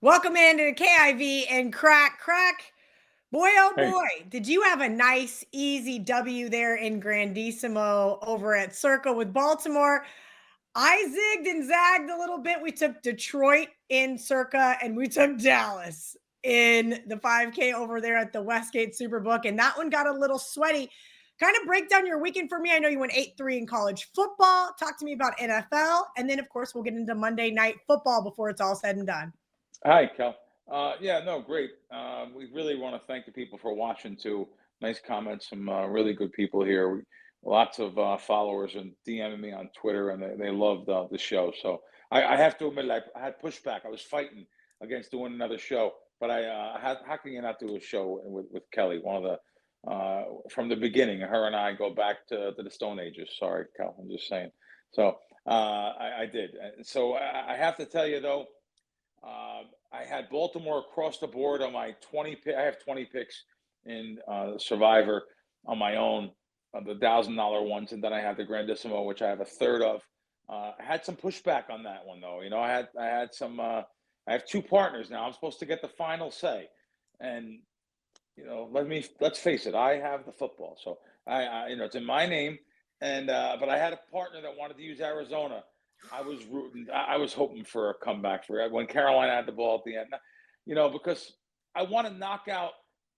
Welcome into the KIV and KRACK. Boy, oh Hey, boy, did you have a nice, easy W there in Grandissimo over at Circle with Baltimore? I zigged and zagged a little bit. We took Detroit in Circa and we took Dallas in the 5K over there at the Westgate Superbook. And that one got a little sweaty. Kind of break down your weekend for me. I know you went 8-3 in college football. Talk to me about NFL. And then, of course, we'll get into Monday night football before it's all said and done. hi, Kel. Yeah, no, great. We really want to thank the people for watching too. Nice comments, some really good people here. Lots of followers and DMing me on Twitter, and they loved the show. So I have to admit, I had pushback. I was fighting against doing another show, but how can you not do a show with Kelly? One of the from the beginning, her and I go back to the Stone Ages. Sorry, Kel, I'm just saying. So I did. And so I have to tell you though. I had Baltimore across the board on my 20 I have 20 picks in Survivor on my own, the $1,000 ones, and then I have the Grandissimo, which I have a third of. I had some pushback on that one though. I had some. I have two partners now. I'm supposed to get the final say, and let's face it. I have the football, so it's in my name, and but I had a partner that wanted to use Arizona. I was rooting. I was hoping for a comeback for when Carolina had the ball at the end. Because I want to knock out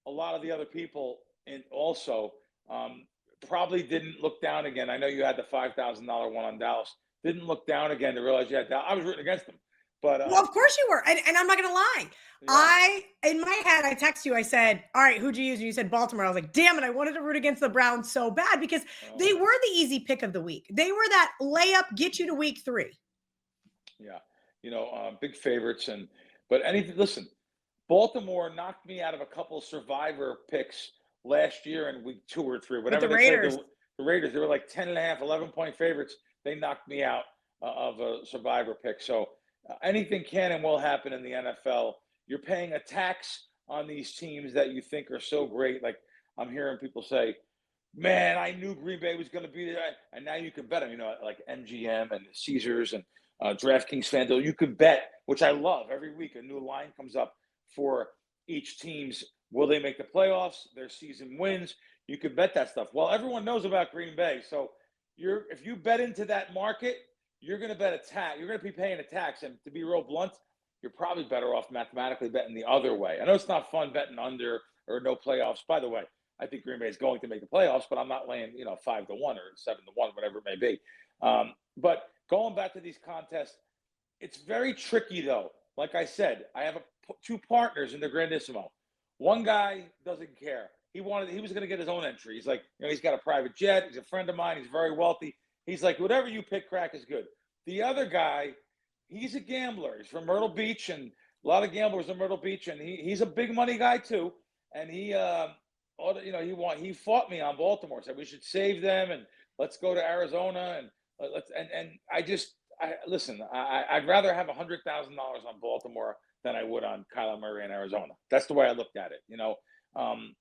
a lot of the other people, and also probably didn't look down again. I know you had the $5,000 one on Dallas. Didn't look down again to realize you had Dallas. I was rooting against them, but Well, of course you were. And I'm not going to lie. yeah. In my head, I text you, I said, all right, who'd you use? And you said Baltimore. I was like, damn it. I wanted to root against the Browns so bad because they Oh, were the easy pick of the week. They were that layup, get you to week 3. yeah. Big favorites, but anything. Listen, Baltimore knocked me out of a couple Survivor picks last year in week 2 or 3, With whatever the they played Raiders. the Raiders. They were like 10 and a half, 11-point favorites. They knocked me out of a Survivor pick. So anything can and will happen in the NFL. You're paying a tax on these teams that you think are so great. Like I'm hearing people say, man, I knew Green Bay was going to be there. And now you can bet them, like MGM and Caesars and DraftKings FanDuel. You can bet, which I love. Every week a new line comes up for each team's. Will they make the playoffs? Their season wins. You can bet that stuff. Well, everyone knows about Green Bay. So if you bet into that market, you're going to bet a tax. You're going to be paying a tax. And to be real blunt, you're probably better off mathematically betting the other way. I know it's not fun betting under or no playoffs. By the way, I think Green Bay is going to make the playoffs, but I'm not laying 5-1 or 7-1, whatever it may be. But going back to these contests, it's very tricky though. Like I said, I have two partners in the Grandissimo. One guy doesn't care. He was going to get his own entry. He's like, he's got a private jet. He's a friend of mine. He's very wealthy. He's like, whatever you pick, Crack is good. The other guy, he's a gambler. He's from Myrtle Beach, and a lot of gamblers in Myrtle Beach, and he's a big money guy too. And he fought me on Baltimore. Said we should save them and let's go to Arizona and listen. I'd rather have $100,000 on Baltimore than I would on Kyler Murray in Arizona. That's the way I looked at it.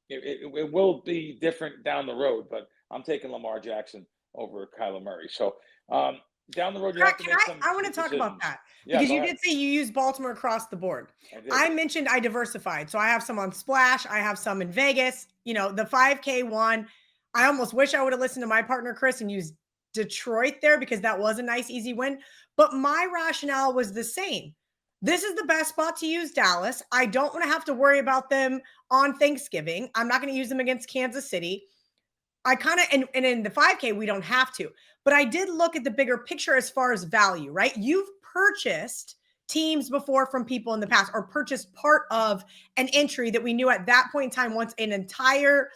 It will be different down the road, but I'm taking Lamar Jackson over Kyler Murray. So down the road, you have to Can make some I want to talk about decisions. that Yeah, because go you ahead. did say you use Baltimore across the board. I did. I mentioned I diversified. So I have some on Splash, I have some in Vegas. The 5K one, I almost wish I would have listened to my partner Chris and used Detroit there because that was a nice easy win, but my rationale was the same. This is the best spot to use Dallas. I don't want to have to worry about them on Thanksgiving. I'm not going to use them against Kansas City. I kind of, and in the 5K, we don't have to, but I did look at the bigger picture as far as value, right? You've purchased teams before from people in the past or purchased part of an entry that we knew at that point in time once an entire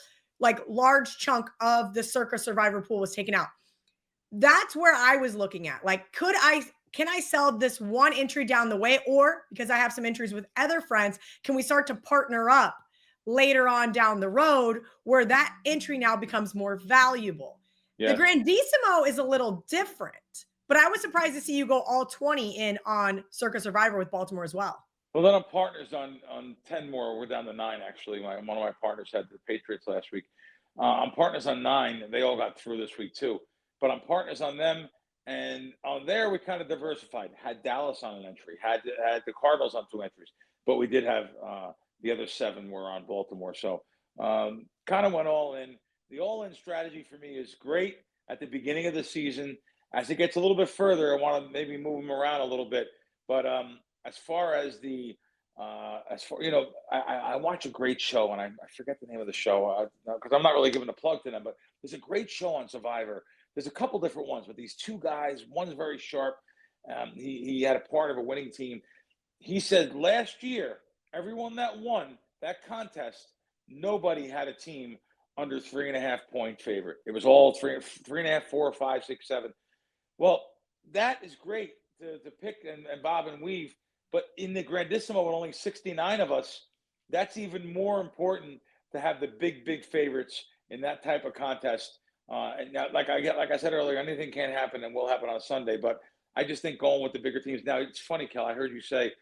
large chunk of the Circa Survivor pool was taken out. That's where I was looking at. Can I sell this one entry down the way? Or because I have some entries with other friends, can we start to partner up later on down the road where that entry now becomes more valuable? The Yes. Grandissimo is a little different, but I was surprised to see you go all 20 in on Circa Survivor with Baltimore as well. Well, then I'm partners on 10 more. We're down to 9, actually. One of my partners had the Patriots last week. I'm partners on 9. And they all got through this week, too. But I'm partners on them. And on there, we kind of diversified. Had Dallas on an entry. Had the Cardinals on 2 entries. but we did have the other 7 were on Baltimore. So kind of went all in. The all-in strategy for me is great at the beginning of the season. As it gets a little bit further, I want to maybe move them around a little bit. But as far as I watch a great show, and I forget the name of the show because I'm not really giving a plug to them, but there's a great show on Survivor. There's a couple different ones, but these 2 guys, one's very sharp. He had a part of a winning team. He said last year, everyone that won that contest, nobody had a team under 3.5 point favorite. It was all 3.5, 4, 5, 6, 7. Well, that is great to pick and bob and weave. But in the Grandissimo, with only 69 of us, that's even more important to have the big favorites in that type of contest. And now, like I said earlier, anything can happen and will happen on Sunday. But I just think going with the bigger teams. Now, it's funny, Kel. I heard you say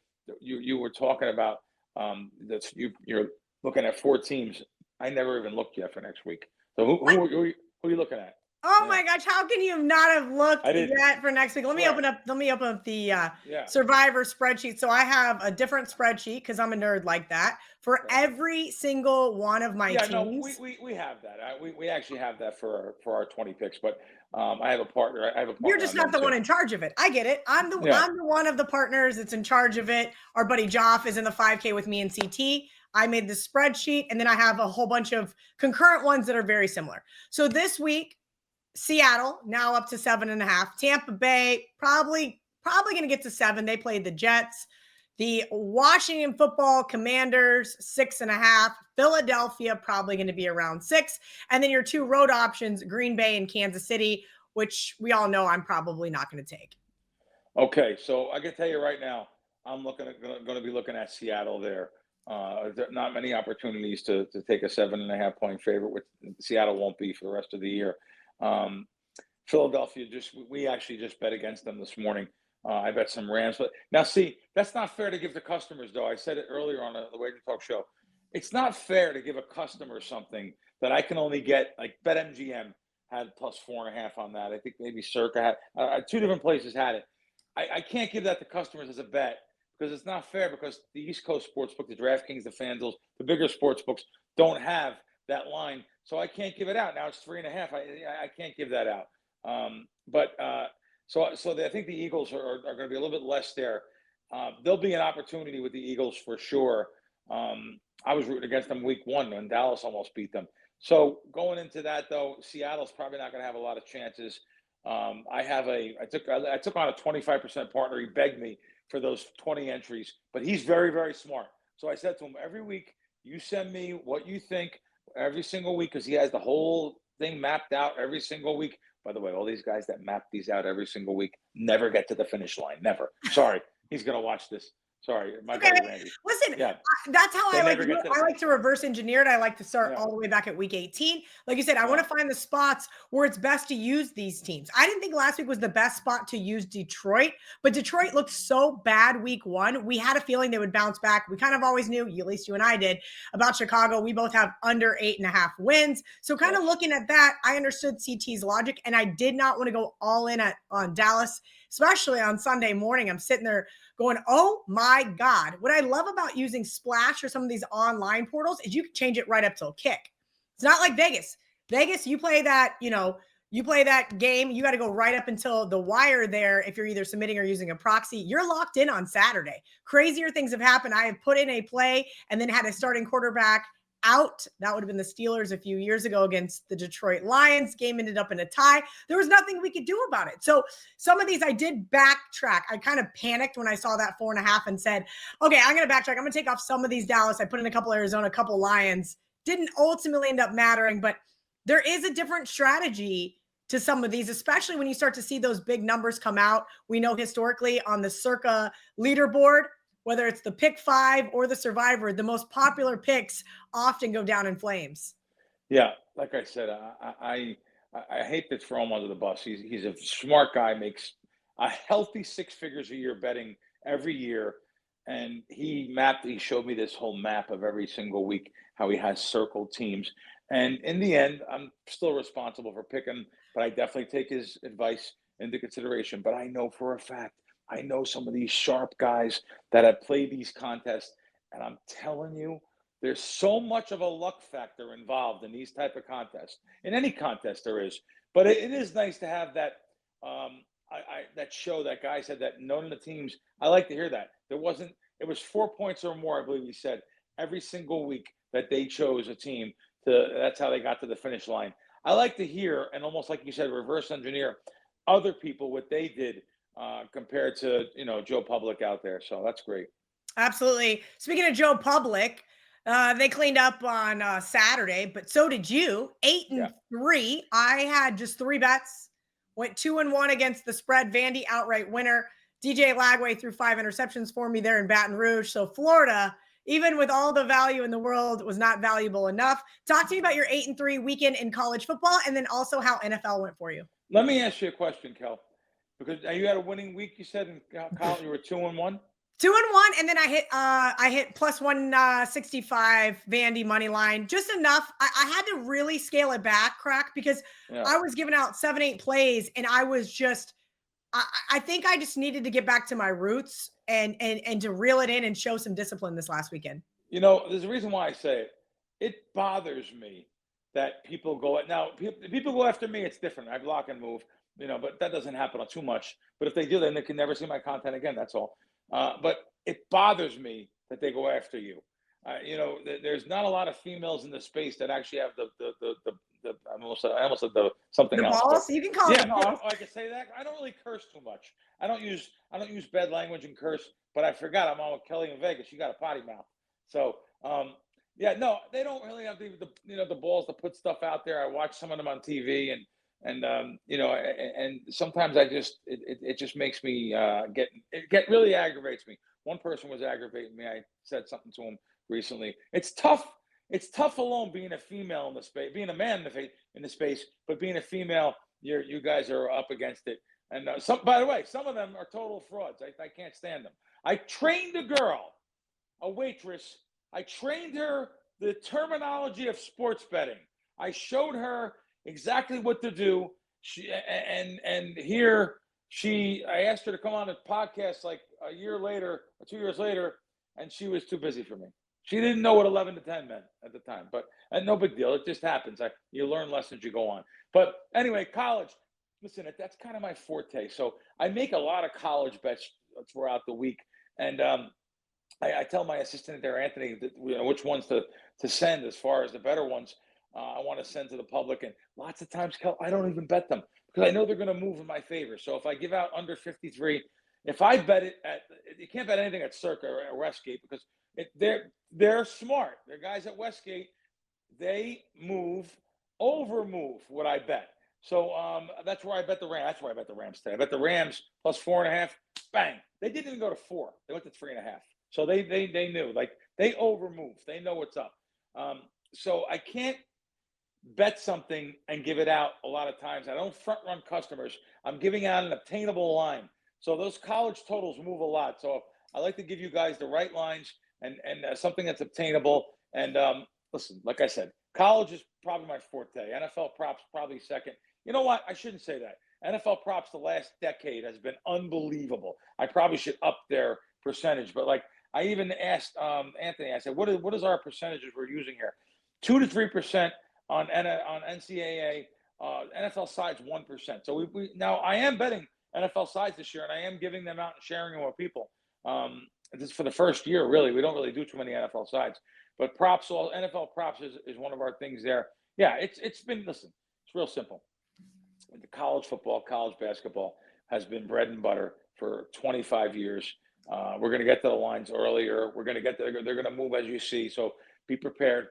you were talking about that you're looking at 4 teams. I never even looked yet for next week. So who are you looking at? Oh my gosh, how can you not have looked yet for next week? Let me open up the Survivor spreadsheet. So I have a different spreadsheet because I'm a nerd like that for every single one of my teams. No, we have that. We actually have that for our 20 picks, but I have a partner. You're just not the one in charge of it. I get it. I'm the one of the partners that's in charge of it. Our buddy Joff is in the 5K with me and CT. I made the spreadsheet, and then I have a whole bunch of concurrent ones that are very similar. So this week, Seattle now up to 7.5. Tampa Bay probably going to get to 7. They played the Jets. The Washington Football Commanders 6.5. Philadelphia probably going to be around 6. And then your 2 road options, Green Bay and Kansas City, which we all know I'm probably not going to take. Okay, so I can tell you right now, I'm going to be looking at Seattle there. There are not many opportunities to take a 7.5 point favorite, which Seattle won't be for the rest of the year. Philadelphia, we actually just bet against them this morning. I bet some Rams. But now, see, that's not fair to give to customers, though. I said it earlier on the Wager Talk show. It's not fair to give a customer something that I can only get, like BetMGM had plus 4.5 on that. I think maybe Circa had 2 different places had it. I can't give that to customers as a bet because it's not fair, because the East Coast sportsbook, the DraftKings, the FanDuel, the bigger sportsbooks don't have that line. So I can't give it out. Now it's 3.5. I can't give that out. So I think the Eagles are going to be a little bit less there. There'll be an opportunity with the Eagles for sure. I was rooting against them week 1 when Dallas almost beat them. So going into that, though, Seattle's probably not going to have a lot of chances. I took on a 25% partner. He begged me for those 20 entries, but he's very, very smart. So I said to him, every week you send me what you think every single week, because he has the whole thing mapped out every single week. By the way, all these guys that map these out every single week never get to the finish line. Never. Sorry. He's going to watch this. Sorry. My buddy Randy. Listen, that's how I like to do it. I like to reverse engineer it. I like to start all the way back at week 18. Like you said, I want to find the spots where it's best to use these teams. I didn't think last week was the best spot to use Detroit, but Detroit looked so bad week 1. We had a feeling they would bounce back. We kind of always knew, at least you and I did, about Chicago. We both have under 8.5 wins. So kind of looking at that, I understood CT's logic, and I did not want to go all in on Dallas, especially on Sunday morning. I'm sitting there going, oh my God. What I love about using Splash or some of these online portals is you can change it right up till kick. It's not like Vegas. Vegas, you play that, you play that game, you got to go right up until the wire there. If you're either submitting or using a proxy, you're locked in on Saturday. Crazier things have happened. I have put in a play and then had a starting quarterback out. That would have been the Steelers a few years ago against the Detroit Lions. Game ended up in a tie. There was nothing we could do about it. So some of these I did backtrack. I kind of panicked when I saw that 4.5 and said, okay, I'm going to backtrack. I'm going to take off some of these Dallas. I put in a couple Arizona, a couple Lions. Didn't ultimately end up mattering, but there is a different strategy to some of these, especially when you start to see those big numbers come out. We know historically on the Circa leaderboard, whether it's the pick 5 or the Survivor, the most popular picks often go down in flames. Yeah, like I said, I hate to throw him under the bus. He's a smart guy, makes a healthy 6 figures a year betting every year. And he showed me this whole map of every single week, how he has circled teams. And in the end, I'm still responsible for picking, but I definitely take his advice into consideration. But I know for a fact, I know some of these sharp guys that have played these contests, And I'm telling you, there's so much of a luck factor involved in these type of contests. In any contest there is, but it is nice to have that. That show that guy said that none of the teams. I like to hear that. There wasn't. It was 4 points or more, I believe he said, every single week that they chose a team to. That's how they got to the finish line. I like to hear, and almost like you said, reverse engineer other people what they did compared to Joe Public out there. So that's great. Absolutely. Speaking of Joe Public, they cleaned up on Saturday, but so did you. 8-3. I had just 3 bets. Went 2-1 against the spread. Vandy outright winner. DJ Lagway threw 5 interceptions for me there in Baton Rouge. So Florida, even with all the value in the world, was not valuable enough. Talk to me about your 8-3 weekend in college football, and then also how NFL went for you. Let me ask you a question, Kel, because you had a winning week. You said in college you were 2-1. 2-1, and then I hit plus 165 Vandy money line, just enough. I had to really scale it back, Crack, because I was giving out 7-8 plays, and I was just, I think I just needed to get back to my roots and to reel it in and show some discipline this last weekend. There's a reason why I say it. It bothers me that people go people go after me. It's different. I block and move, but that doesn't happen too much. But if they do, then they can never see my content again. That's all. But it bothers me that they go after you. There's not a lot of females in the space that actually have the I almost said something the else. Balls? You can call it the balls. I can say that. I don't really curse too much. I don't use bad language and curse. But I forgot I'm on with KellyInVegas. You got a potty mouth. So they don't really have the balls to put stuff out there. I watch some of them on TV and sometimes it just makes me get really aggravates me. One person was aggravating me. I said something to him recently. It's tough alone being a female in the space, being a man in the space, but being a female, you guys are up against it. And by the way, some of them are total frauds. I can't stand them. I trained a girl, a waitress. I trained her the terminology of sports betting. I showed her exactly what to do. I asked her to come on a podcast like a year later or 2 years later, and she was too busy for me. She didn't know what 11 to 10 meant at the time, but no big deal. It just happens. You learn lessons, you go on. But anyway, college, listen, that's kind of my forte. So I make a lot of college bets throughout the week. And I tell my assistant there, Anthony, which ones to send as far as the better ones. I want to send to the public, and lots of times, Kel, I don't even bet them because I know they're going to move in my favor. So if I give out under 53, if I bet it you can't bet anything at Circa or Westgate because they're smart. They're guys at Westgate. They over move what I bet. So that's where I bet the Rams. That's where I bet the Rams today. I bet the Rams plus 4.5. Bang! They didn't even go to 4. They went to 3.5. So they knew, like they over move. They know what's up. So I can't bet something and give it out a lot of times. I don't front run customers. I'm giving out an obtainable line. So those college totals move a lot. So I like to give you guys the right lines and something that's obtainable. And listen, like I said, college is probably my forte. NFL props probably second. You know what? I shouldn't say that. NFL props the last decade has been unbelievable. I probably should up their percentage, but like I even asked Anthony, I said, what is our percentages we're using here? 2 to 3% on NCAA, NFL sides 1%. So we now I am betting NFL sides this year, and I am giving them out and sharing them with people. This is for the first year, really. We don't really do too many NFL sides, but NFL props is one of our things there. Yeah, it's been, listen, it's real simple. The college football, college basketball has been bread and butter for 25 years. We're going to get to the lines earlier. We're going to get there. They're going to move as you see. So be prepared.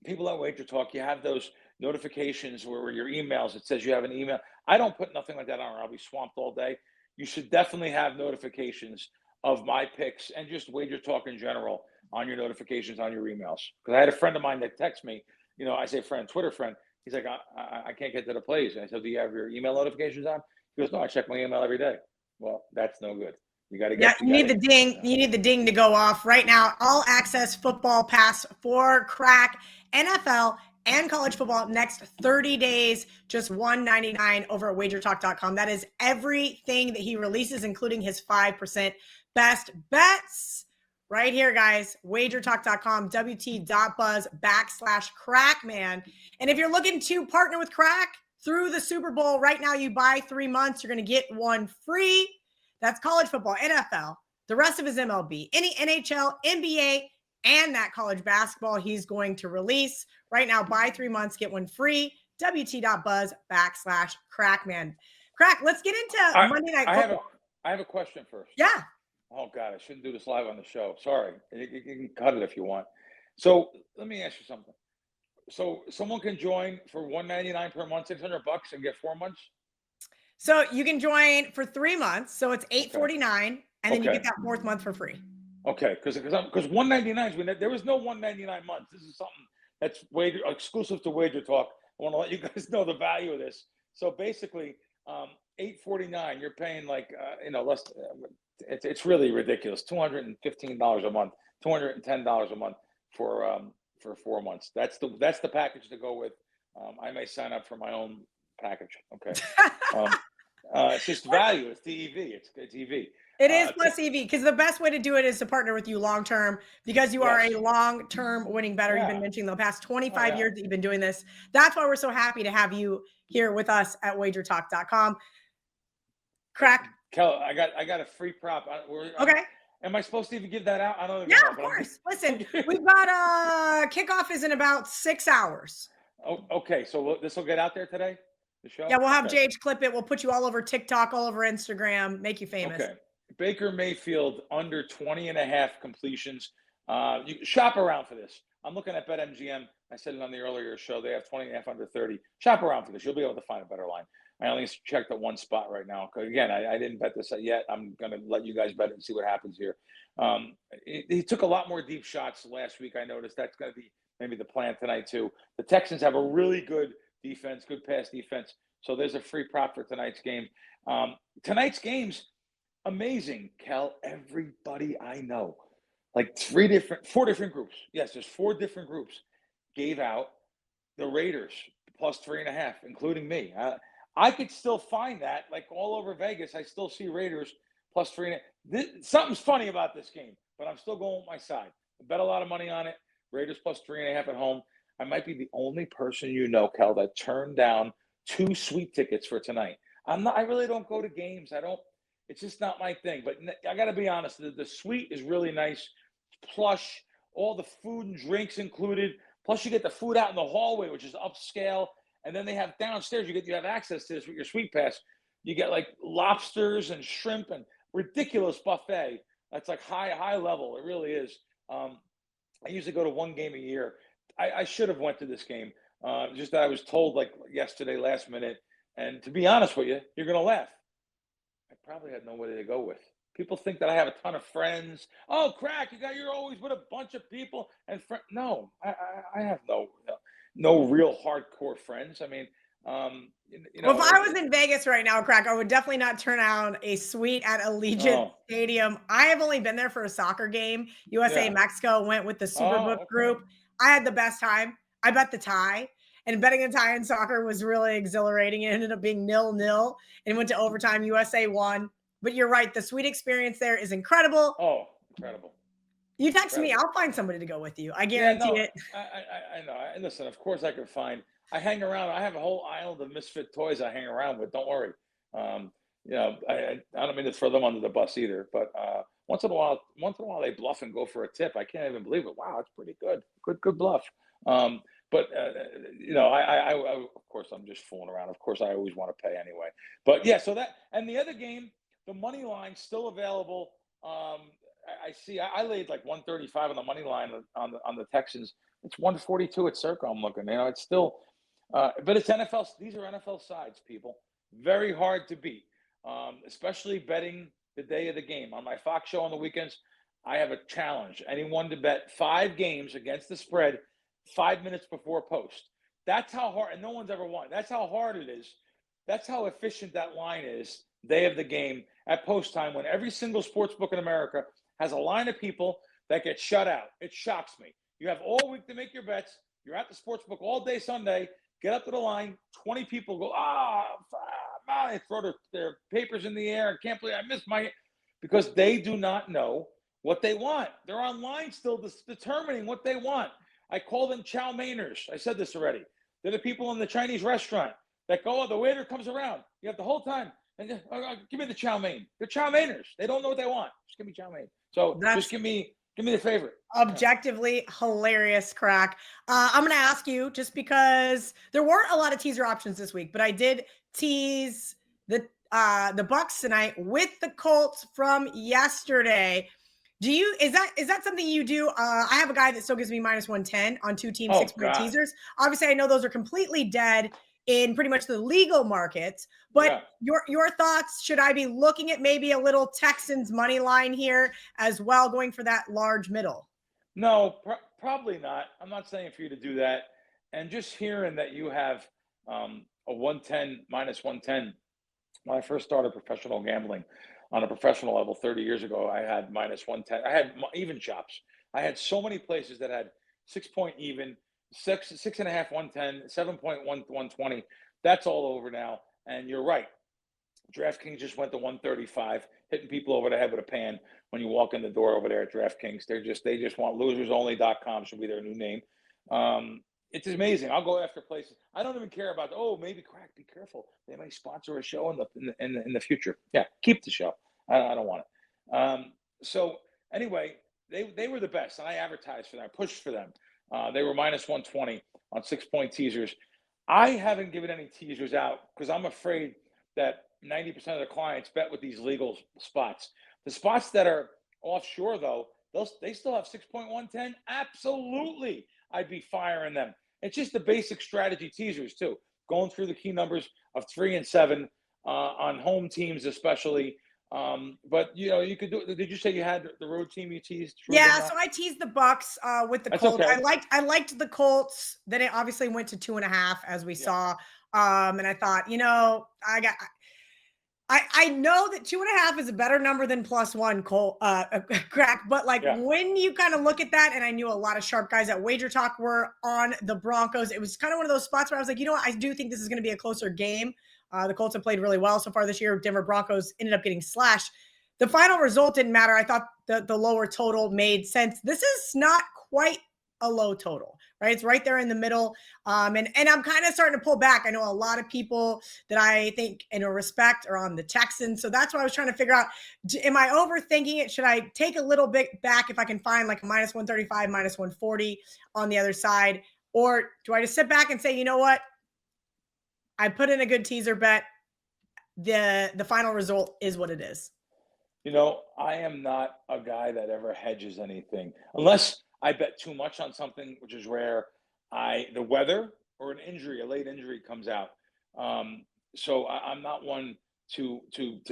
People at Wager Talk, you have those notifications where your emails, it says you have an email. I don't put nothing like that on, or I'll be swamped all day. You should definitely have notifications of my picks and just Wager Talk in general on your notifications on your emails. Because I had a friend of mine that texted me, I say friend, Twitter friend. He's like, I can't get to the plays. And I said, do you have your email notifications on? He goes, no, I check my email every day. Well, that's no good. You got to get. You need the ding. You need the ding to go off right now. All access football pass for KRACK, NFL and college football next 30 days, just $1.99 over at wagertalk.com. That is everything that he releases, including his 5% best bets. right here, guys. Wagertalk.com, WT.buzz/Krackman. And if you're looking to partner with Krack through the Super Bowl, right now you buy 3 months, you're going to get one free. That's college football, NFL. The rest of his MLB, any NHL, NBA, and that college basketball he's going to release. Right now, buy 3 months, get one free. WT.buzz/Krackman. Crack, let's get into Monday Night Football. I have a question first. Yeah. Oh, God, I shouldn't do this live on the show. Sorry. You can cut it if you want. So let me ask you something. So someone can join for $199 per month, $600 and get 4 months? So you can join for 3 months. So it's $849, and then you get that 4th month for free. Okay, because $199 there was no $199 months. This is something that's exclusive to Wager Talk. I want to let you guys know the value of this. So basically, $849, you're paying like less. It's really ridiculous. $215 a month, $210 a month for 4 months. That's the package to go with. I may sign up for my own package. Okay. It's just value. It's TEV. It's EV. It is plus EV, because the best way to do it is to partner with you long-term, because you are a long-term winning bettor. You've been mentioning the past 25 years that you've been doing this. That's why we're so happy to have you here with us at wagertalk.com. Crack. Kelly, I got a free prop. Okay. Am I supposed to even give that out? I don't even know. Yeah, of course. Listen, we've got kickoff is in about 6 hours. Oh, okay. So this will get out there today, the show? Yeah, we'll have JH clip it. We'll put you all over TikTok, all over Instagram, make you famous. Okay. Baker Mayfield under 20.5 completions. You shop around for this. I'm looking at BetMGM. I said it on the earlier show. They have 20.5 under 30. Shop around for this. You'll be able to find a better line. I only checked at one spot right now. Again, I didn't bet this yet. I'm going to let you guys bet it and see what happens here. He took a lot more deep shots last week. I noticed that's going to be maybe the plan tonight too. The Texans have a really good defense, good pass defense. So there's a free prop for tonight's game. Tonight's game's amazing, Kel. Everybody I know, like 4 different groups. Yes, there's 4 different groups gave out the Raiders plus 3.5, including me. I could still find that, like all over Vegas. I still see Raiders plus 3.5. Something's funny about this game, but I'm still going with my side. I bet a lot of money on it. Raiders plus 3.5 at home. I might be the only person Kel, that turned down 2 sweet tickets for tonight. I really don't go to games. It's just not my thing. But I got to be honest. The suite is really nice, plush, all the food and drinks included. Plus, you get the food out in the hallway, which is upscale. And then they have downstairs, you have access to this with your suite pass. You get like lobsters and shrimp and ridiculous buffet. That's like high level. It really is. I usually go to 1 game a year. I should have went to this game. Just that I was told like yesterday, last minute. And to be honest with you, you're going to laugh. I probably had nobody to go with. People think that I have a ton of friends. Oh, Crack, you're always with a bunch of people and no, I have no real hardcore friends. I mean, well, if I was in Vegas right now, Crack, I would definitely not turn down a suite at Allegiant Stadium. I have only been there for a soccer game. USA Mexico, went with the Superbook group. I had the best time. I bet the tie, and betting a tie in soccer was really exhilarating. It ended up being 0-0 and went to overtime. USA won. But you're right. The suite experience there is incredible. Oh, incredible. You text me. I'll find somebody to go with you. I guarantee it. I know. Listen, of course I can find. I hang around. I have a whole island of misfit toys I hang around with. Don't worry. I don't mean to throw them under the bus either. But once in a while they bluff and go for a tip. I can't even believe it. Wow, it's pretty good. Good bluff. I of course I'm just fooling around. Of course I always want to pay anyway. But yeah, so that and the other game, the money line still available. I see. I laid like 135 on the money line on the Texans. It's 142 at Circa. I'm looking. It's still, but it's NFL. These are NFL sides, people. Very hard to beat, especially betting the day of the game. On my Fox show on the weekends, I have a challenge. Anyone to bet 5 games against the spread 5 minutes before post. That's how hard, and no one's ever won. That's how hard it is. That's how efficient that line is. Day of the game at post time, when every single sports book in America has a line of people that get shut out. It shocks me. You have all week to make your bets. You're at the sports book all day Sunday. Get up to the line. 20 people go, they throw their papers in the air. I can't believe I missed because they do not know what they want. They're online still determining what they want. I call them chow mainers. I said this already. They're the people in the Chinese restaurant that go, the waiter comes around. You have the whole time, and give me the chow mein. They're chow mainers. They don't know what they want. Just give me chow mein. So just give me the favorite. Objectively hilarious, Krack. I'm going to ask you, just because there weren't a lot of teaser options this week, but I did tease the Bucs tonight with the Colts from yesterday. Is that something you do? I have a guy that still gives me -110 on 2-team 6-point teasers. Obviously, I know those are completely dead in pretty much the legal markets, but your thoughts, should I be looking at maybe a little Texans money line here as well, going for that large middle? No, probably not. I'm not saying for you to do that. And just hearing that you have a 110, -110. When I first started professional gambling on a professional level 30 years ago, I had -110. I had even chops. I had so many places that had 6-point even, 6.5, 110, 7-point, 120. That's all over now. And you're right. DraftKings just went to 135, hitting people over the head with a pan when you walk in the door over there at DraftKings. They just want losersonly.com should be their new name. It's amazing. I'll go after places. I don't even care about, maybe Krack, be careful. They may sponsor a show in the future. Yeah, keep the show. I don't want it. So anyway, they were the best, and I advertised for them. I pushed for them. They were -120 on 6-point teasers. I haven't given any teasers out because I'm afraid that 90% of the clients bet with these legal spots. The spots that are offshore, though, they still have 6-point 110. Absolutely, I'd be firing them. It's just the basic strategy teasers too, going through the key numbers of 3 and 7 on home teams, especially. But you could do. Did you say you had the road team you teased? Yeah, so I teased the Bucs with the Colts. Okay. I liked the Colts. Then it obviously went to 2.5, as we saw. And I thought, I know that 2.5 is a better number than +1, Krack. But when you kind of look at that, and I knew a lot of sharp guys at Wager Talk were on the Broncos, it was kind of one of those spots where I was like, you know what? I do think this is going to be a closer game. The Colts have played really well so far this year. Denver Broncos ended up getting slashed. The final result didn't matter. I thought the lower total made sense. This is not quite a low total, right? It's right there in the middle. And I'm kind of starting to pull back. I know a lot of people that I think and respect are on the Texans. So that's what I was trying to figure out. Am I overthinking it? Should I take a little bit back if I can find like a -135, -140 on the other side? Or do I just sit back and say, you know what? I put in a good teaser bet. The final result is what it is. I am not a guy that ever hedges anything unless I bet too much on something, which is rare. The weather or a late injury comes out. So I'm not one to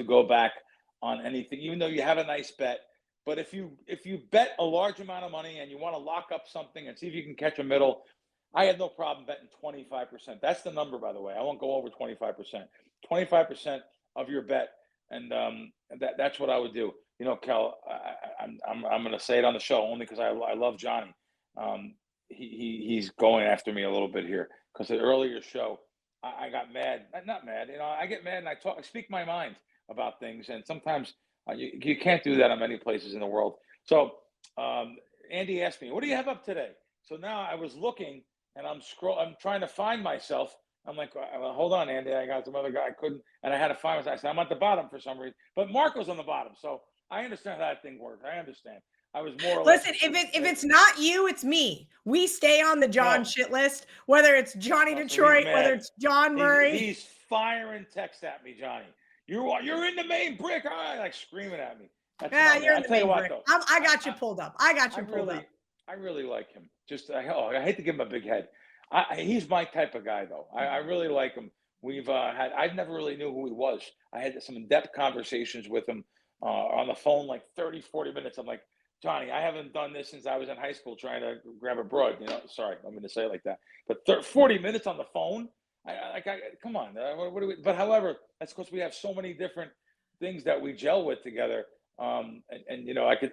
go back on anything, even though you have a nice bet. But if you bet a large amount of money and you want to lock up something and see if you can catch a middle, I have no problem betting 25%. That's the number, by the way. I won't go over 25%. 25% of your bet, and that's what I would do. Kel, I'm going to say it on the show only because I love Johnny. He's going after me a little bit here because the earlier show I got mad. Not mad, I get mad and I speak my mind about things, and sometimes you can't do that in many places in the world. So Andy asked me, "What do you have up today?" So now I was looking and I'm trying to find myself. I'm like, well, hold on, Andy. I got some other guy I couldn't, and I had to find myself. I said, I'm at the bottom for some reason, but Marco's on the bottom, so I understand how that thing works. I understand. I was more or listen. If it's not you, it's me. We stay on the John shit list. Whether it's Johnny Detroit, whether it's John Murray, he's firing text at me, Johnny. You're in the main brick, all right? Like screaming at me. You're in the main brick. I got you pulled up. I really like him. I hate to give him a big head. He's my type of guy, though. I really like him. I never really knew who he was. I had some in-depth conversations with him on the phone, like 30, 40 minutes. I'm like, Johnny, I haven't done this since I was in high school trying to grab a broad. Sorry, I'm going to say it like that. But 40 minutes on the phone? Come on. What do we? But however, that's because we have so many different things that we gel with together. I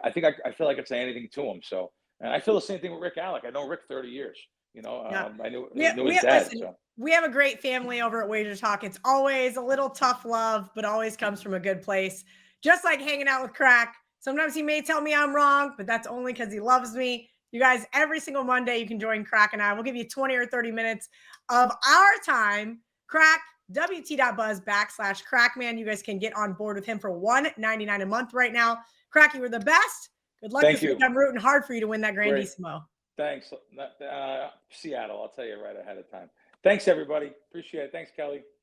feel like I could say anything to him. So, and I feel the same thing with Rick Alec. I know Rick 30 years. I knew his dad. We have a great family over at Wager Talk. It's always a little tough love, but always comes from a good place. Just like hanging out with Krack, Sometimes he may tell me I'm wrong, but that's only because he loves me. You guys, every single Monday, you can join Crack and I. We'll give you 20 or 30 minutes of our time. Crack, wt.buzz/Krackman. You guys can get on board with him for $1.99 a month right now. Crack, you were the best. Good luck Thank this you. week. I'm rooting hard for you to win that Grandissimo. Thanks. Seattle, I'll tell you right ahead of time. Thanks, everybody. Appreciate it. Thanks, Kelly.